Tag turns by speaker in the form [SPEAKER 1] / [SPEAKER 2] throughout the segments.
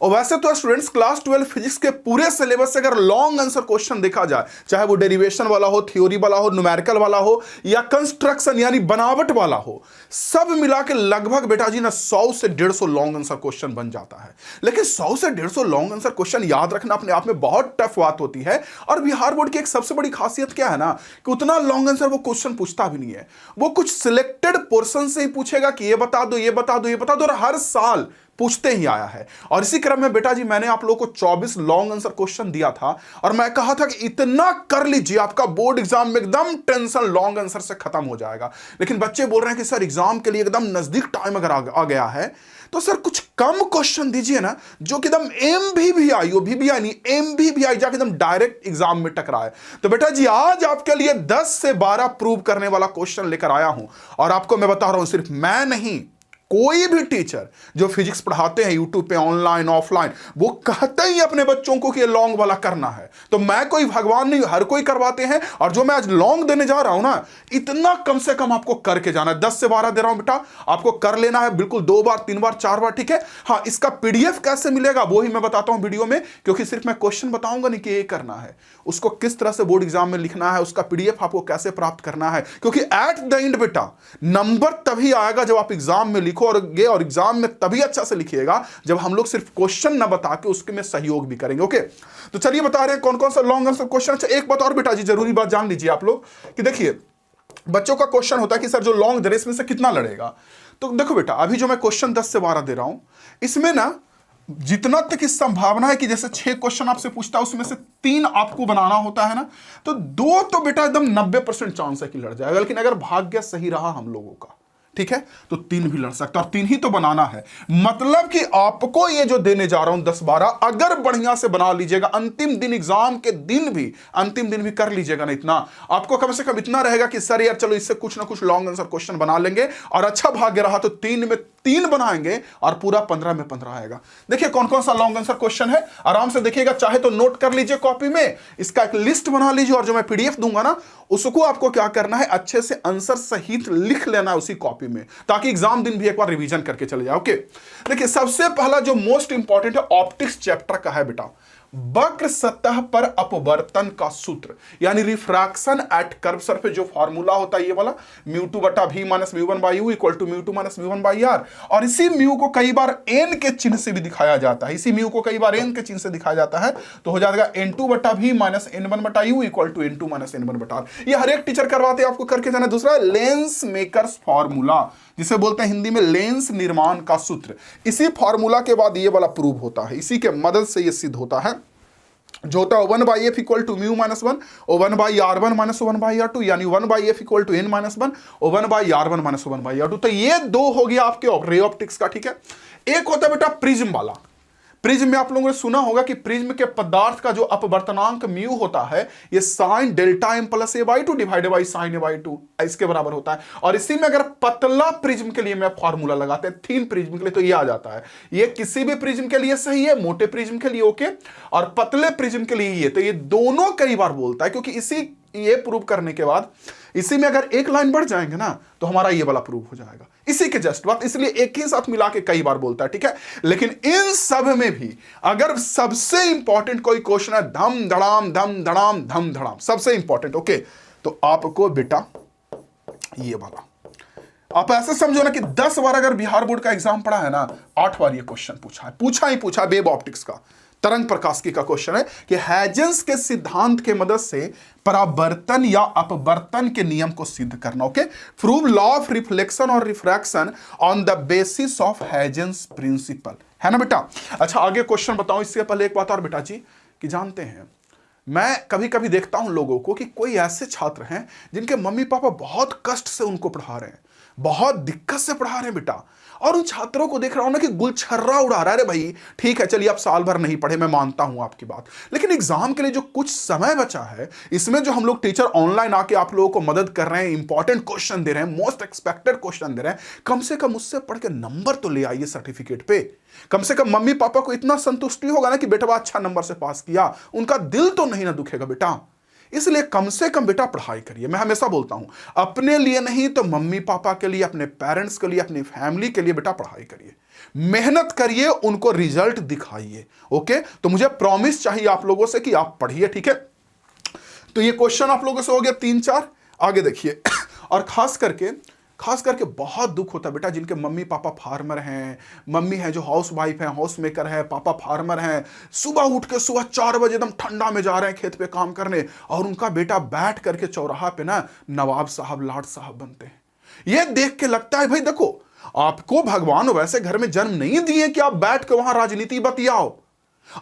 [SPEAKER 1] और वैसे तो स्टूडेंट्स क्लास 12 फिजिक्स के पूरे सिलेबस से अगर लॉन्ग आंसर क्वेश्चन देखा जाए, चाहे वो डेरिवेशन वाला हो, थ्योरी वाला हो, न्यूमेरिकल वाला हो, या कंस्ट्रक्शन यानी बनावट वाला हो, सब मिला के लगभग बेटा जी ना 100 से 150 लॉन्ग आंसर क्वेश्चन बन जाता है। लेकिन 100 से 150 लॉन्ग आंसर क्वेश्चन याद रखना अपने आप में बहुत टफ बात होती है। और बिहार बोर्ड की एक सबसे बड़ी खासियत क्या है ना, कि उतना लॉन्ग आंसर वो क्वेश्चन पूछता भी नहीं है, वो कुछ सिलेक्टेड पोर्शन से ही पूछेगा कि ये बता दो, ये बता दो, ये बता दो, और हर साल पूछते ही आया है। और इसी क्रम में बेटा जी मैंने आप लोगों को 24 लॉन्ग आंसर क्वेश्चन दिया था, और मैं कहा था कि इतना कर लीजिए आपका बोर्ड एग्जाम में एकदम टेंशन लॉन्ग आंसर से खत्म हो जाएगा। लेकिन बच्चे बोल रहे हैं कि सर एग्जाम के लिए एकदम नजदीक टाइम अगर आ गया है तो सर कुछ कम क्वेश्चन दीजिए ना, जो कि एकदम MVVI हो, VVI नहीं, MVVI जाके एकदम डायरेक्ट एग्जाम में टकराए। तो बेटा जी आज आपके लिए 10 से 12 प्रूव करने वाला क्वेश्चन लेकर आया हूं। और आपको मैं बता रहा हूं, सिर्फ मैं नहीं, कोई भी टीचर जो फिजिक्स पढ़ाते हैं यूट्यूब पे ऑनलाइन ऑफलाइन, वो कहते ही अपने बच्चों को कि ये लॉन्ग वाला करना है। तो मैं कोई भगवान नहीं, हर कोई करवाते हैं। और जो मैं आज लॉन्ग देने जा रहा हूं ना, इतना कम से कम आपको करके जाना है। 10 से 12 दे रहा हूं बेटा, आपको कर लेना है बिल्कुल 2 बार 3 बार 4 बार, ठीक है। हाँ, इसका PDF कैसे मिलेगा वो ही मैं बताता हूं वीडियो में, क्योंकि सिर्फ मैं क्वेश्चन बताऊंगा नहीं कि ये करना है, उसको किस तरह से बोर्ड एग्जाम में लिखना है, उसका PDF आपको कैसे प्राप्त करना है। क्योंकि एट द एंड बेटा नंबर तभी आएगा जब आप एग्जाम में लिखो, और एग्जाम में तभी अच्छा से लिखिएगा जब हम लोग सिर्फ क्वेश्चन ना बता के उसके में सहयोग भी करेंगे। ओके, तो चलिए बता रहे हैं कौन कौन सा लॉन्ग आंसर क्वेश्चन। अच्छा, एक बात और बेटा जी जरूरी बात जान लीजिए आप लोग, कि देखिए बच्चों का क्वेश्चन होता है कि सर जो लॉन्ग दे रहे इसमें से कितना लड़ेगा। तो देखो बेटा, अभी जो मैं क्वेश्चन 10 से 12 दे रहा हूं, इसमें ना जितना तक की संभावना है कि जैसे 6 क्वेश्चन आपसे पूछता है उसमें से 3 आपको बनाना होता है ना, तो 2 तो बेटा एकदम 90% चांस है कि लड़ जाएगा। लेकिन अगर भाग्य सही रहा हम लोगों का, ठीक है, तो 3 भी लड़ सकता है, और 3 ही तो बनाना है। मतलब कि आपको ये जो देने जा रहा हूं 10-12, अगर बढ़िया से बना लीजिएगा, अंतिम दिन एग्जाम के दिन भी, अंतिम दिन भी कर लीजिएगा ना, इतना आपको कम से कम इतना रहेगा कि सर यार चलो इससे कुछ ना कुछ लॉन्ग आंसर क्वेश्चन बना लेंगे, और अच्छा भाग्य रहा तो 3 में 3 बनाएंगे और पूरा 15 में 15 आएगा। देखिए कौन कौन सा लॉन्ग आंसर क्वेश्चन है, आराम से देखिएगा, चाहे तो नोट कर लीजिए कॉपी में, इसका एक लिस्ट बना लीजिए, और जो मैं PDF दूंगा ना उसको आपको क्या करना है, अच्छे से आंसर सहित लिख लेना है उसी कॉपी में, ताकि एग्जाम दिन भी एक बार रिवीजन करके चले जाओ। ओके, देखिए सबसे पहला जो मोस्ट इंपॉर्टेंट है ऑप्टिक्स चैप्टर का है बेटा, वक्र सतह पर अपवर्तन का सूत्र, यानी रिफ्रैक्शन एट कर्व सरफेस। जो फार्मूला होता है ये वाला, μ2 बटा v minus μ1 by u equal to μ2 minus μ1 by r। और इसी म्यू को कई बार n के चिन्ह से भी दिखाया जाता है, इसी म्यू को कई बार n के चिन्ह से दिखाया जाता है, तो हो जाएगा n2 बटा v माइनस n1 बटा u equal to n2 minus n1 बटा r। ये हर एक टीचर करवाते हैं, आपको करके जाना। दूसरा लेंस मेकर्स फार्मूला, जिसे बोलते हैं हिंदी में लेंस निर्माण का सूत्र। इसी फार्मूला के बाद ये वाला प्रूव होता है, इसी के मदद से ये सिद्ध होता है, जो होता है 1/f equal to mu minus 1 और 1/r1 माइनस 1/r2, यानी 1/f equal to n minus 1 और 1/r1 माइनस 1/r2। तो ये 2 हो गया आपके रे ऑप्टिक्स का, ठीक है। एक होता है बेटा प्रिज्म वाला। प्रिज्म में आप लोगों ने सुना होगा कि प्रिज्म के पदार्थ का जो अपवर्तनांक म्यू होता है, ये sine delta m plus a/2 divided by sine a/2 इसके बराबर होता है। और इसी में अगर पतला प्रिज्म के लिए मैं फॉर्मूला लगाते हैं, थिन प्रिज्म के लिए, तो ये आ जाता है। ये किसी भी प्रिज्म के लिए सही है, मोटे प्रिज्म के लिए ओके, और पतले प्रिज्म के लिए ये। तो ये दोनों कई बार बोलता है, क्योंकि इसी ये प्रूव करने के बाद इसी में अगर एक लाइन बढ़ जाएंगे ना तो हमारा ये वाला प्रूव हो जाएगा, इसी के जस्ट बात, इसलिए एक ही साथ मिला के कई बार बोलता है, ठीक है। लेकिन इन सब में भी अगर सबसे इंपॉर्टेंट कोई क्वेश्चन है, धम धड़ाम धम धड़ाम धम धड़ाम, सबसे इंपॉर्टेंट, ओके, तो आपको बेटा ये वाला, आप ऐसे समझो ना कि 10 बार अगर बिहार बोर्ड का एग्जाम पढ़ा है ना, 8 बार ये क्वेश्चन पूछा है वेव ऑप्टिक्स का, तरंग प्रकाशिकी का क्वेश्चन है कि हैजेंस के सिद्धांत के मदद से परावर्तन या अपवर्तन के नियम को सिद्ध करना। Okay, prove law of reflection और refraction on the basis of Huygens principle, है ना बेटा। अच्छा आगे क्वेश्चन बताऊं, इससे पहले एक बात और बेटा जी, कि जानते हैं मैं कभी कभी देखता हूं लोगों को कि कोई ऐसे छात्र हैं जिनके मम्मी पापा बहुत कष्ट से उनको पढ़ा रहे हैं, बहुत दिक्कत से पढ़ा रहे हैं बेटा, और उन छात्रों को देख रहा हूं ना कि गुलछर्रा उड़ा रहा है। अरे भाई ठीक है, चलिए आप साल भर नहीं पढ़े, मैं मानता हूं आपकी बात, लेकिन एग्जाम के लिए जो कुछ समय बचा है, इसमें जो हम लोग टीचर ऑनलाइन आके आप लोगों को मदद कर रहे हैं, इंपॉर्टेंट क्वेश्चन दे रहे हैं, मोस्ट एक्सपेक्टेड क्वेश्चन दे रहे हैं, कम से कम उससे पढ़ के नंबर तो ले आइए सर्टिफिकेट पे। कम से कम मम्मी पापा को इतना संतुष्टि होगा ना कि बेटा अच्छा नंबर से पास किया, उनका दिल तो नहीं ना दुखेगा बेटा। इसलिए कम से कम बेटा पढ़ाई करिए। मैं हमेशा बोलता हूं, अपने लिए नहीं तो मम्मी पापा के लिए, अपने पेरेंट्स के लिए, अपनी फैमिली के लिए बेटा पढ़ाई करिए, मेहनत करिए, उनको रिजल्ट दिखाइए। ओके, तो मुझे प्रॉमिस चाहिए आप लोगों से कि आप पढ़िए, ठीक है। तो ये क्वेश्चन आप लोगों से हो गया 3-4। आगे देखिए और खास करके बहुत दुख होता है बेटा जिनके मम्मी पापा फार्मर हैं, मम्मी है जो हाउस वाइफ है, हाउस मेकर है, पापा फार्मर हैं, सुबह उठ के सुबह 4 बजे एकदम ठंडा में जा रहे हैं खेत पे काम करने, और उनका बेटा बैठ करके चौराहा पे ना नवाब साहब, लाट साहब बनते हैं। ये देख के लगता है भाई देखो, आपको भगवान वैसे घर में जन्म नहीं दिए कि आप बैठ के वहां राजनीति बतियाओ।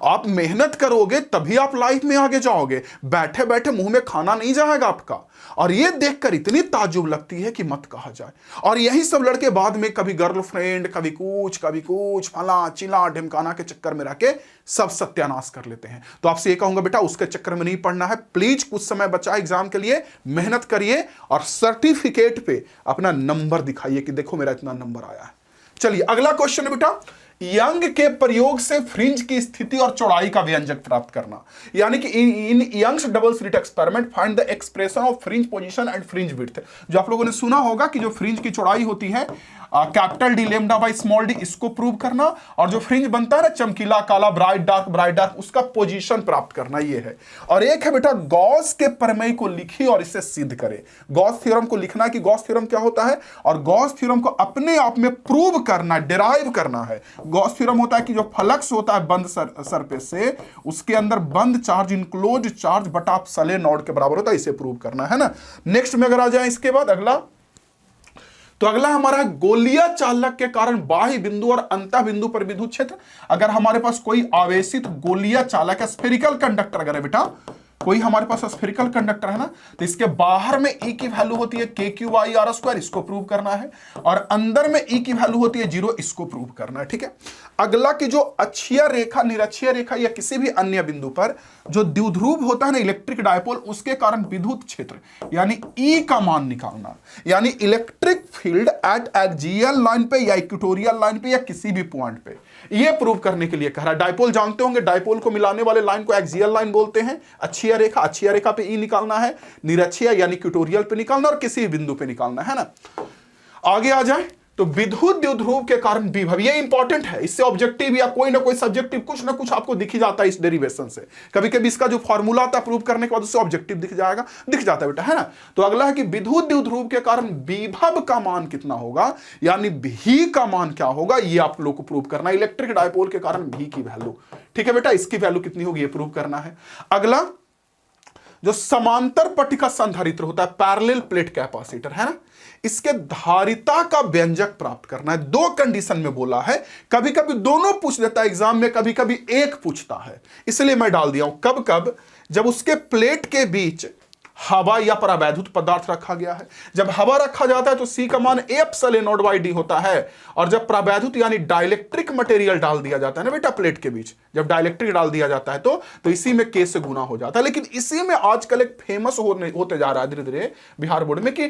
[SPEAKER 1] आप मेहनत करोगे तभी आप लाइफ में आगे जाओगे, बैठे बैठे मुंह में खाना नहीं जाएगा आपका। और ये देखकर इतनी ताज्जुब लगती है कि मत कहा जाए। और यही सब लड़के बाद में कभी गर्लफ्रेंड, कभी कुछ फला चिला ढिमकाना के चक्कर में रह के सब सत्यानाश कर लेते हैं। तो आपसे ये कहूंगा बेटा उसके चक्कर में नहीं पड़ना है, प्लीज कुछ समय बचा एग्जाम के लिए, मेहनत करिए और सर्टिफिकेट पे अपना नंबर दिखाइए कि देखो मेरा इतना नंबर आया है। चलिए अगला क्वेश्चन है बेटा, यंग के प्रयोग से फ्रिंज की स्थिति और चौड़ाई का व्यंजक प्राप्त करना। यानी कि इन Young's double slit experiment find the expression of fringe position and fringe width. जो आप लोगों ने सुना होगा कि जो फ्रिंज की चौड़ाई होती है capital D lambda by small D, इसको प्रूव करना, और जो फ्रिंज बनता है ना चमकीला काला ब्राइट डार्क, उसका पोजीशन प्राप्त करना, ये है। और एक है बेटा गॉस के प्रमेय को लिखी और इसे सिद्ध करे। गॉस थ्योरम को लिखना कि गॉस थ्योरम क्या होता है, और गॉस थ्योरम को अपने आप में प्रूव करना, डिराइव करना है। गॉस थ्योरम होता है कि जो फ्लक्स होता है बंद सरफेस से, उसके अंदर बंद चार्ज इनक्लोज चार्ज बटा सोलेनॉइड के बराबर होता है, इसे प्रूव करना है ना। नेक्स्ट में अगर आ जाए इसके बाद अगला, तो अगला हमारा गोलीय चालक के कारण बाह्य बिंदु और अंत बिंदु पर विद्युत क्षेत्र। अगर हमारे पास कोई आवेशित गोलीय चालक है, स्फेरिकल कंडक्टर अगर है बेटा, कोई हमारे पास स्फेरिकल कंडक्टर है ना, तो इसके बाहर में E की वैल्यू होती है KQ/R², इसको प्रूव करना है, और अंदर में E की वैल्यू होती है 0, इसको प्रूव करना है, ठीक है। अगला की जो अक्षीय रेखा, निरक्षीय रेखा या किसी भी अन्य बिंदु पर जो द्विध्रुव होता है ना इलेक्ट्रिक डायपोल, उसके कारण विद्युत क्षेत्र यानी E का मान निकालना। यानी electric field at axial line पे या इक्वेटोरियल लाइन पे या किसी भी पॉइंट पे, ये प्रूव करने के लिए कह रहा है। डायपोल जानते होंगे, डायपोल को मिलाने वाले लाइन को एक्सियल लाइन बोलते हैं। अक्षीय रेखा पे E निकालना है, निरक्षीय यानी इक्वेटोरियल पे निकालना, और किसी बिंदु पे निकालना है ना। आगे आ जाए तो विद्युत द्विध्रुव के कारण विभव, ये इंपॉर्टेंट है, इससे ऑब्जेक्टिव या कोई ना कोई सब्जेक्टिव कुछ ना कुछ आपको दिख ही जाता है इस डेरिवेशन से। कभी कभी इसका जो फॉर्मूला आता है प्रूव करने के बाद उससे ऑब्जेक्टिव दिख जाता है बेटा, है ना। तो अगला है कि विद्युत द्विध्रुव के कारण विभव का मान कितना होगा, यानी भी का मान क्या होगा, ये आप लोग को प्रूव करना है। इलेक्ट्रिक डायपोल के कारण भी की वैल्यू, ठीक है बेटा, इसकी वैल्यू कितनी होगी ये प्रूव करना है। अगला जो समांतर पट्टिका संधारित्र होता है, पैरेलल प्लेट कैपेसिटर, है ना, इसके धारिता का व्यंजक प्राप्त करना है। 2 कंडीशन में बोला है, कभी कभी दोनों पूछ देता है एग्जाम में, कभी कभी एक पूछता है, इसलिए मैं डाल दिया हूं। कब कब, जब उसके प्लेट के बीच हवा या परावैद्युत पदार्थ रखा गया है। जब हवा रखा जाता है तो C का मान F/d होता है, और जब परावैद्युत यानी डाइलेक्ट्रिक मटेरियल डाल दिया जाता है ना बेटा प्लेट के बीच, जब डाइलेक्ट्रिक डाल दिया जाता है तो इसी में K से गुना हो जाता है। लेकिन इसी में आजकल एक फेमस होते जा रहा है धीरे धीरे बिहार बोर्ड में कि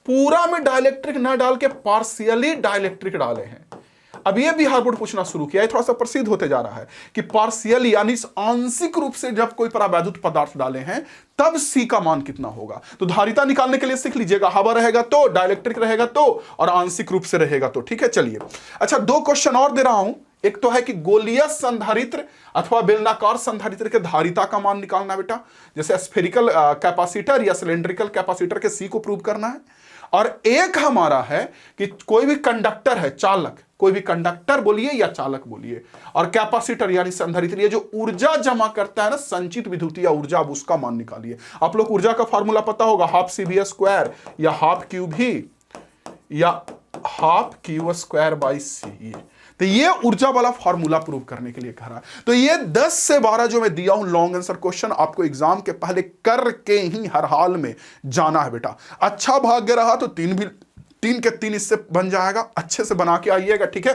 [SPEAKER 1] पूरा में डाइलेक्ट्रिक ना डाल के पार्शियली डाइलेक्ट्रिक डाले हैं। अब ये बिहार बोर्ड पूछना शुरू किया है, थोड़ा सा प्रसिद्ध होते जा रहा है कि पार्शियली यानी आंशिक रूप से जब कोई परावैद्युत पदार्थ डाले हैं तब C का मान कितना होगा। तो धारिता निकालने के लिए सीख लीजिएगा, हवा रहेगा तो, डाइलेक्ट्रिक रहेगा तो, और आंशिक रूप से रहेगा तो, ठीक है। चलिए अच्छा 2 क्वेश्चन और दे रहा हूं। एक तो है कि गोलीय संधारित्र अथवा बेलनाकार संधारित्र के धारिता का मान निकालना बेटा, जैसे स्फेरिकल कैपेसिटर या सिलेंड्रिकल कैपेसिटर के C को प्रूव करना है। और एक हमारा है कि कोई भी कंडक्टर है, चालक, कोई भी कंडक्टर बोलिए या चालक बोलिए, और कैपेसिटर यानी संधारित्र, ये जो ऊर्जा जमा करता है ना, संचित विद्युतीय ऊर्जा, अब उसका मान निकालिए। आप लोग ऊर्जा का फार्मूला पता होगा, ½ CV² या ½ या ½ Q²/C। तो ये ऊर्जा वाला फार्मूला प्रूव करने के लिए कह रहा है। तो ये 10 से 12 जो मैं दिया हूं लॉन्ग आंसर क्वेश्चन, आपको एग्जाम के पहले करके ही हर हाल में जाना है बेटा। अच्छा भाग्य रहा तो 3 के 3 इससे बन जाएगा, अच्छे से बना के आइएगा, ठीक है।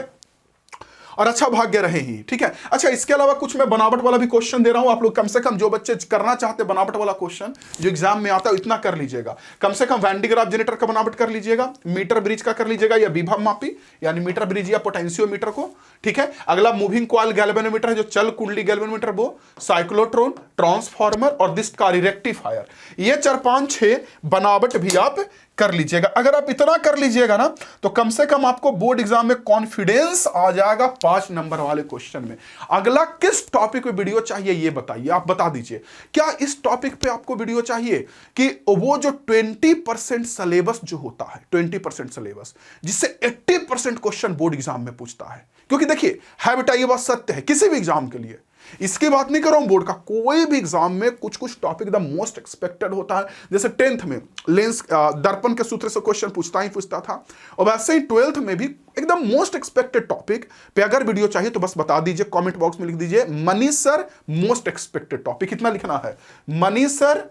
[SPEAKER 1] और अच्छा भाग्य रहे ही, ठीक है। अच्छा, इसके अलावा कुछ मैं बनावट वाला भी क्वेश्चन दे रहा हूं, आप लोग कम से कम जो बच्चे करना चाहते बनावट वाला क्वेश्चन जो एग्जाम में आता है इतना कर लीजिएगा। कम से कम वैन डी ग्राफ जनरेटर का बनावट कर लीजिएगा, मीटर ब्रिज का कर लीजिएगा, या विभव मापी यानी मीटर ब्रिज या पोटेंशियोमीटर को, ठीक है। अगला मूविंग कॉइल गैल्वेनोमीटर है, जो चल कुंडली गैल्वेनोमीटर, वो साइक्लोट्रॉन, ट्रांसफार्मर और डिस्कारी रेक्टिफायर, ये 4 5 6 बनावट भी आप कर लीजिएगा। अगर आप इतना कर लीजिएगा ना तो कम से कम आपको बोर्ड एग्जाम में कॉन्फिडेंस आ जाएगा 5 नंबर वाले क्वेश्चन में। अगला किस टॉपिक पे वीडियो चाहिए ये बताइए, आप बता दीजिए। क्या इस टॉपिक पे आपको वीडियो चाहिए कि वो जो 20% सिलेबस जो होता है, 20% सिलेबस जिससे 80% क्वेश्चन बोर्ड एग्जाम में पूछता है, क्योंकि देखिए है बेटा ये बात सत्य है किसी भी एग्जाम के लिए, इसकी बात नहीं कर रहा हूं बोर्ड का, कोई भी एग्जाम में कुछ कुछ टॉपिक द मोस्ट एक्सपेक्टेड होता है। जैसे 10th में लेंस दर्पण के सूत्र से क्वेश्चन पूछता था, और वैसे ही 12th में भी एकदम मोस्ट एक्सपेक्टेड टॉपिक पे अगर वीडियो चाहिए तो बस बता दीजिए, कमेंट बॉक्स में लिख दीजिए Manish sir most expected topic, कितना लिखना है, Manish sir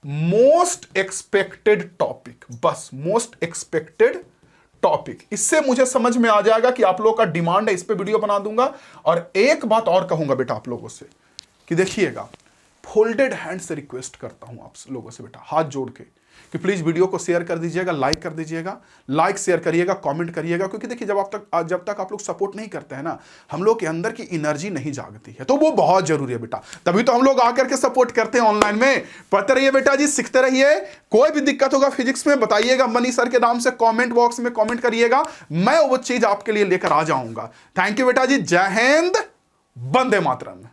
[SPEAKER 1] most expected topic, बस मोस्ट एक्सपेक्टेड टॉपिक। इससे मुझे समझ में आ जाएगा कि आप लोगों का डिमांड है, इस पे वीडियो बना दूंगा। और एक बात और कहूंगा बेटा आप लोगों से कि देखिएगा, फोल्डेड हैंड से रिक्वेस्ट करता हूं आप लोगों से बेटा, हाथ जोड़ के, कि प्लीज वीडियो को शेयर कर दीजिएगा, लाइक कर दीजिएगा, लाइक शेयर करिएगा, कमेंट करिएगा, क्योंकि देखिए जब तक आप लोग सपोर्ट नहीं करते हैं ना, हम लोग के अंदर की एनर्जी नहीं जागती है, तो वो बहुत जरूरी है बेटा। तभी तो हम लोग आकर के सपोर्ट करते हैं ऑनलाइन में। पढ़ते रहिए बेटा जी, सीखते रहिए। कोई भी दिक्कत होगा फिजिक्स में बताइएगा, मनीष सर के नाम से कॉमेंट बॉक्स में कॉमेंट करिएगा, मैं वो चीज आपके लिए लेकर आ जाऊंगा। थैंक यू बेटा जी, जय हिंद, वंदे मातरम।